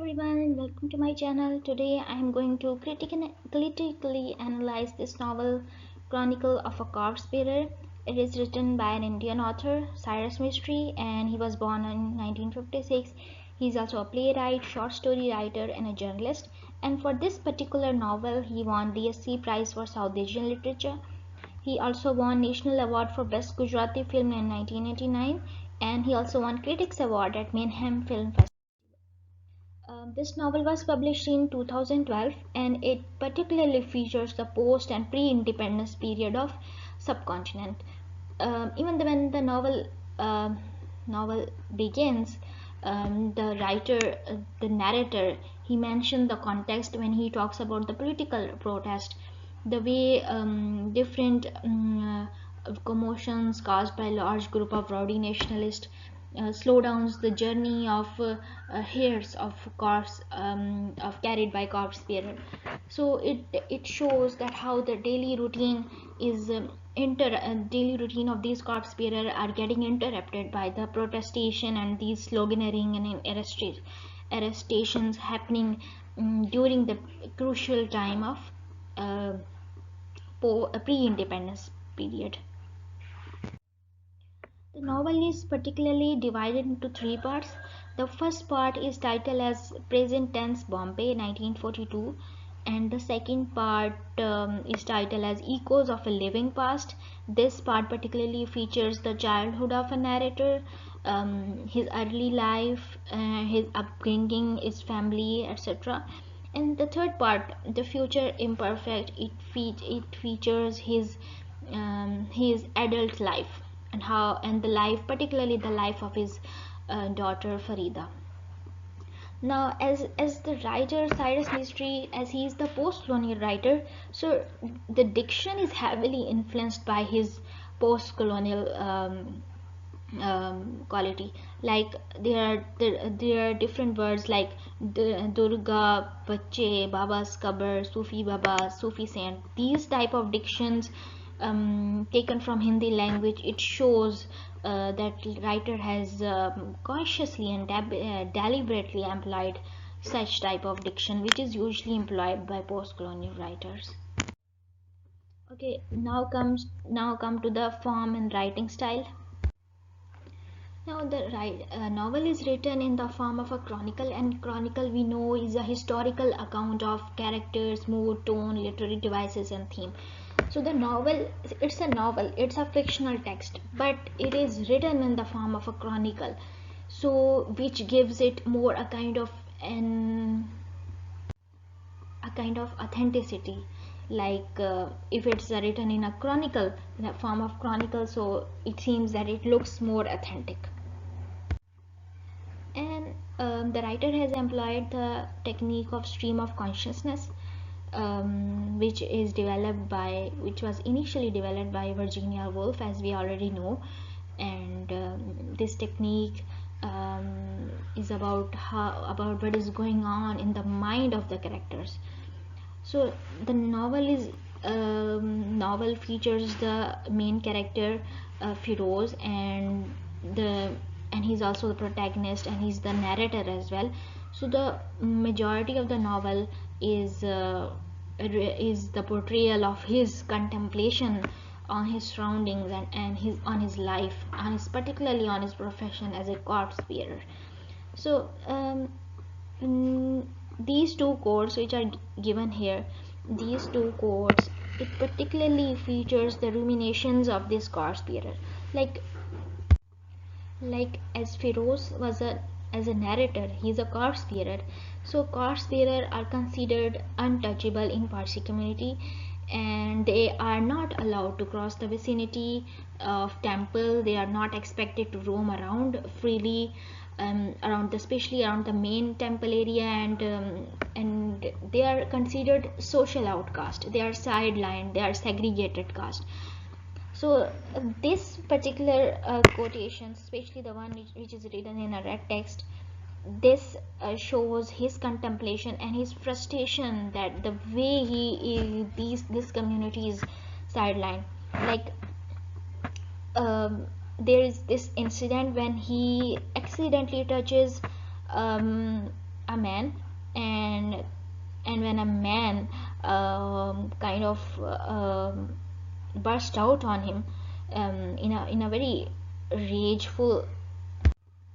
everyone, welcome to my channel. Today I am going to critically analyze this novel, Chronicle of a Corpse Bearer. It is written by an Indian author, Cyrus Mistery, and he was born in 1956. He is also a playwright, short story writer, and a journalist. And for this particular novel, he won the DSC Prize for South Asian Literature. He also won National Award for Best Gujarati Film in 1989, and he also won Critics Award at Mayhem Film Festival. This novel was published in 2012 and it particularly features the post and pre-independence period of subcontinent. Even when the novel begins, the narrator, he mentioned the context when he talks about the political protest, the way different commotions caused by large group of rowdy nationalists slow down the journey of hairs of corpse of carried by corpse bearer. So it shows that how the daily routine is daily routine of these corpse bearer are getting interrupted by the protestation and these sloganeering and arrestations happening during the crucial time of uh, pre-independence period. The novel is particularly divided into three parts. The first part is titled as Present Tense Bombay 1942, and the second part is titled as Echoes of a Living Past. This part particularly features the childhood of a narrator, his early life, his upbringing, his family, etc. And the third part, The Future Imperfect, it features his adult life and the life, particularly the life of his daughter Farida. Now, as the writer Cyrus Mistery, as he is the post-colonial writer, so the diction is heavily influenced by his post-colonial quality. Like there are different words like Durga, Bache, Baba's Kabar, Sufi Baba, Sufi Saint. These type of dictions taken from Hindi language, it shows that writer has consciously and deliberately employed such type of diction, which is usually employed by post-colonial writers. Okay, now come to the form and writing style. Now, the novel is written in the form of a chronicle, and chronicle we know is a historical account of characters, mood, tone, literary devices, and theme. So the novel, it's a fictional text, but it is written in the form of a chronicle, so which gives it more a kind of authenticity. Like if it's written in a chronicle, in a form of chronicle, so it seems that it looks more authentic. And the writer has employed the technique of stream of consciousness, which was initially developed by Virginia Woolf, as we already know. And this technique is about what is going on in the mind of the characters. So the novel features the main character, Firoz, the and he's also the protagonist, and he's the narrator as well. So the majority of the novel is the portrayal of his contemplation on his surroundings and his life, particularly on his profession as a corpse bearer. So these two quotes which are given here, these two quotes, it particularly features the ruminations of this corpse bearer. Like as Firoz was as a narrator, he is a corpse bearer. So corpse bearer are considered untouchable in Parsi community, and they are not allowed to cross the vicinity of temple. They are not expected to roam around freely especially around the main temple area, and they are considered social outcast. They are sidelined. They are segregated caste. So this particular quotation, especially the one which is written in a red text, this shows his contemplation and his frustration that the way this community is sidelined. Like there is this incident when he accidentally touches a man, and when a man kind of burst out on him in a very rageful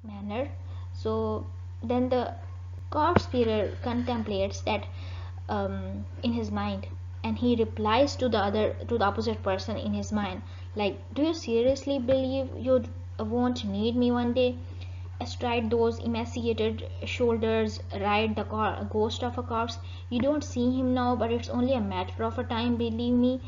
manner. So then the corpse bearer contemplates that in his mind, and he replies to the opposite person in his mind, like, do you seriously believe you won't need me one day? Astride those emaciated shoulders ride the ghost of a corpse. You don't see him now, but it's only a matter of a time, believe me,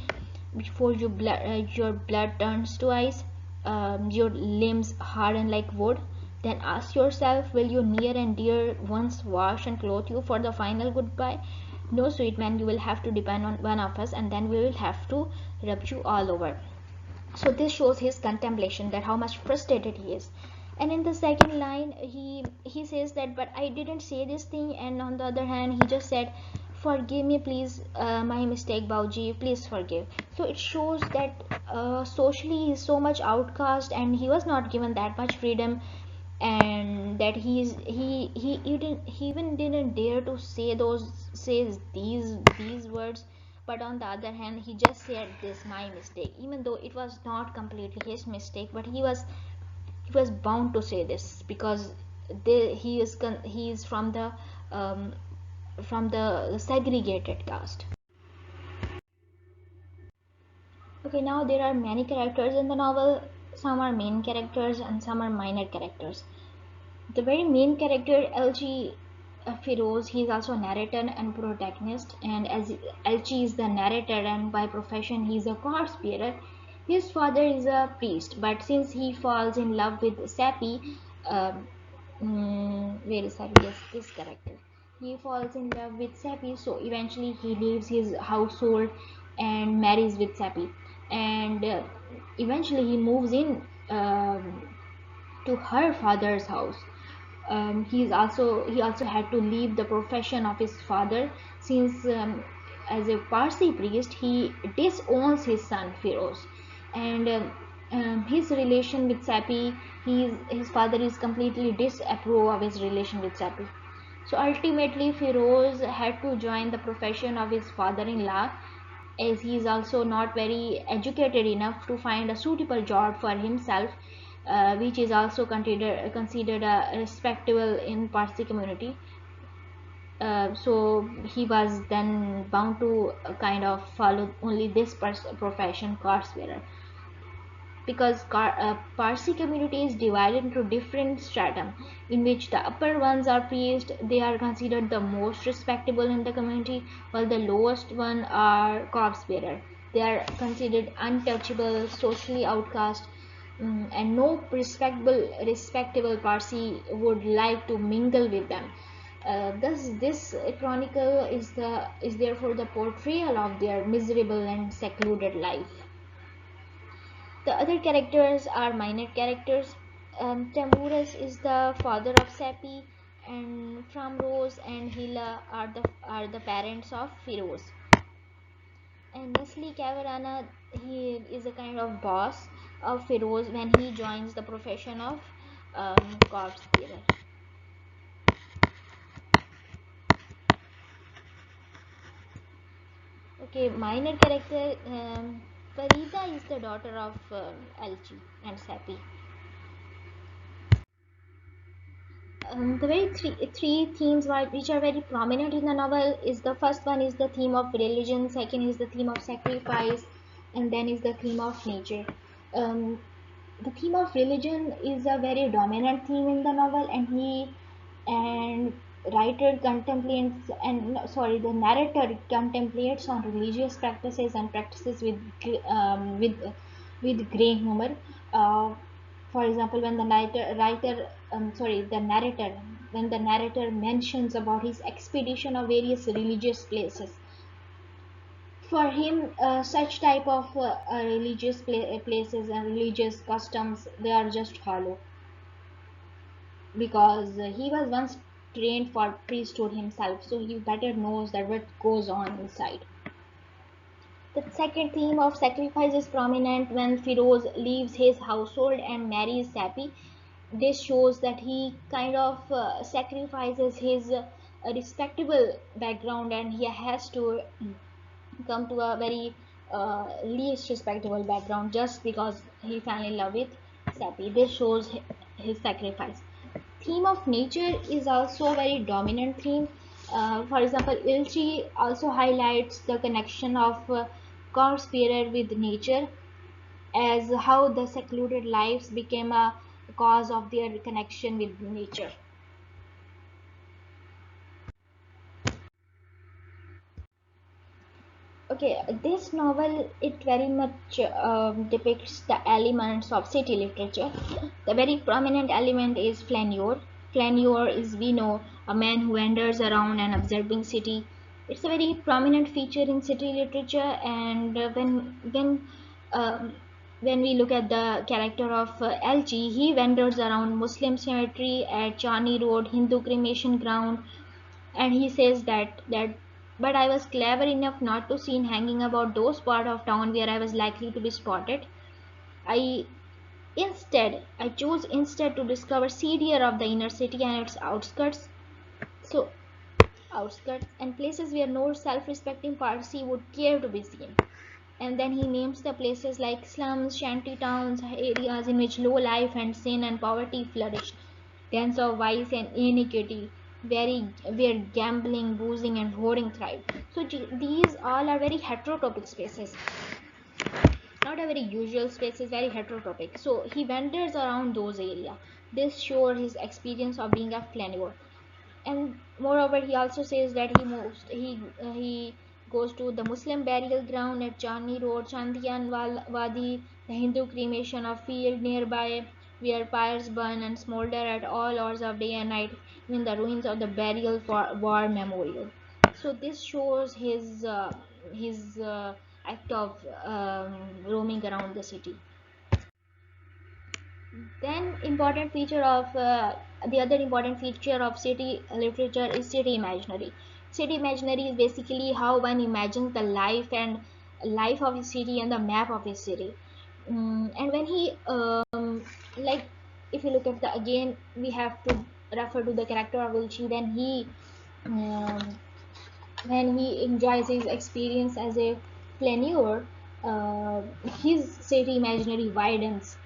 before your blood turns to ice, your limbs harden like wood. Then ask yourself, will your near and dear ones wash and clothe you for the final goodbye? No, sweet man, you will have to depend on one of us, and then we will have to rub you all over. So this shows his contemplation, that how much frustrated he is. And in the second line, he says that, but I didn't say this thing, and on the other hand he just said, forgive me please, my mistake, Bauji, please forgive. So it shows that socially he's so much outcast, and he was not given that much freedom, and that he even didn't dare to say these words. But on the other hand, he just said this, my mistake, even though it was not completely his mistake, but he was bound to say this, because he is um, from the segregated caste. Okay, now there are many characters in the novel. Some are main characters and some are minor characters. The very main character, LG Firoz, he is also a narrator and protagonist, and as LG is the narrator and by profession he is a corpse bearer. His father is a priest, but since he falls in love with Sappy, um, where is Sappy? Yes, this character. He falls in love with Sappy, so eventually he leaves his household and marries with Sappy, and eventually he moves in to her father's house. He also had to leave the profession of his father, since as a Parsi priest he disowns his son Firoz, and his relation with Sapi, his father is completely disapprove of his relation with Sapi. So ultimately Firoz had to join the profession of his father-in-law, as he is also not very educated enough to find a suitable job for himself, which is also considered respectable in Parsi community. So he was then bound to kind of follow only this profession, card bearer, because Parsi community is divided into different stratum, in which the upper ones are priests. They are considered the most respectable in the community, while the lowest one are corpse bearer. They are considered untouchable, socially outcast, and no respectable Parsi would like to mingle with them. Thus, this chronicle is therefore the portrayal of their miserable and secluded life. The other characters are minor characters. Tamurus is the father of Sapi, and Framrose and Hila are the parents of Firoz. And Nesli Kavarana, he is a kind of boss of Firoz when he joins the profession of corpse bearer. Okay, minor character. Farida is the daughter of Alchi and Sapi. The very three themes which are very prominent in the novel is, the first one is the theme of religion, second is the theme of sacrifice, and then is the theme of nature. Um, the theme of religion is a very dominant theme in the novel, and writer contemplates and no, sorry the narrator contemplates on religious practices and practices with gray humor. uh, for example, when the the narrator, when the narrator mentions about his expedition of various religious places, for him such type of places and religious customs, they are just hollow, because he was once trained for priesthood himself, so he better knows that what goes on inside. The second theme of sacrifice is prominent when Firoz leaves his household and marries Sapi. This shows that he kind of sacrifices a respectable background, and he has to come to a very least respectable background just because he fell in love with Sappy. This shows his sacrifice. Theme of nature is also a very dominant theme. For example, Ilchi also highlights the connection of Corsair with nature, as how the secluded lives became a cause of their connection with nature. Okay, this novel, it very much depicts the elements of city literature. The very prominent element is flaneur. Flaneur is, we know, a man who wanders around an observing city. It's a very prominent feature in city literature, and um, when we look at the character of LG, he wanders around Muslim cemetery at Chani Road, Hindu cremation ground, and he says that but I was clever enough not to see hanging about those part of town where I was likely to be spotted. I I chose instead to discover seedier of the inner city and its outskirts. So outskirts and places where no self-respecting Parsi would care to be seen. And then he names the places like slums, shanty towns, areas in which low life and sin and poverty flourished, dens of vice and iniquity, where gambling, boozing, and hoarding thrived. So these all are very heterotopic spaces, not a very usual spaces, very heterotopic. So he wanders around those areas. This shows his experience of being a flaneur. And moreover, he also says that he goes to the Muslim burial ground at Chani Road, Chandiyan Wadi, the Hindu cremation of field nearby, where pyres burn and smolder at all hours of day and night in the ruins of the burial for war memorial. So this shows his act of roaming around the city. Then important feature of the other important feature of city literature is city imaginary. City imaginary is basically how one imagines the life of a city and the map of a city. And when he like if you look at the again we have to refer to the character of Ulchi, then he um, when he enjoys his experience as a flaneur, uh, his city imaginary widens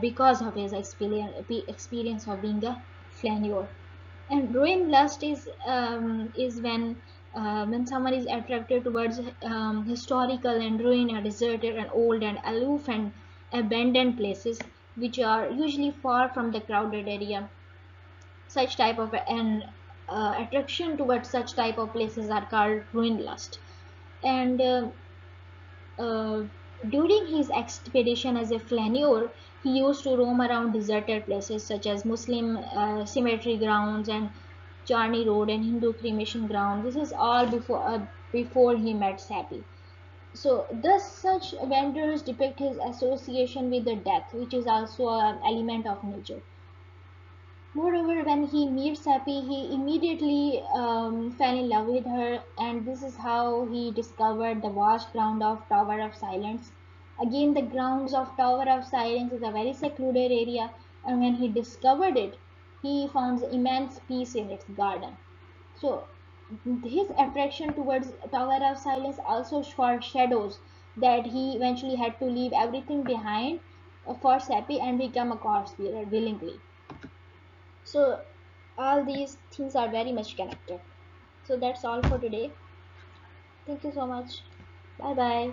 because of his experience of being a flaneur. And ruin lust is when someone is attracted towards historical and ruined and deserted and old and aloof and abandoned places, which are usually far from the crowded area. Such type of an attraction towards such type of places are called ruin lust. And uh, during his expedition as a flaneur, he used to roam around deserted places such as Muslim cemetery grounds and Charney Road and Hindu cremation ground. This is all before he met Sapi. So thus such wonders depict his association with the death, which is also an element of nature. Moreover, when he meets Sappy, he immediately fell in love with her, and this is how he discovered the vast ground of Tower of Silence. Again, the grounds of Tower of Silence is a very secluded area, and when he discovered it, he found immense peace in its garden. So, his attraction towards Tower of Silence also foreshadows that he eventually had to leave everything behind for Sappy and become a corpse bearer willingly. So all these things are very much connected. So that's all for today. Thank you so much. Bye bye.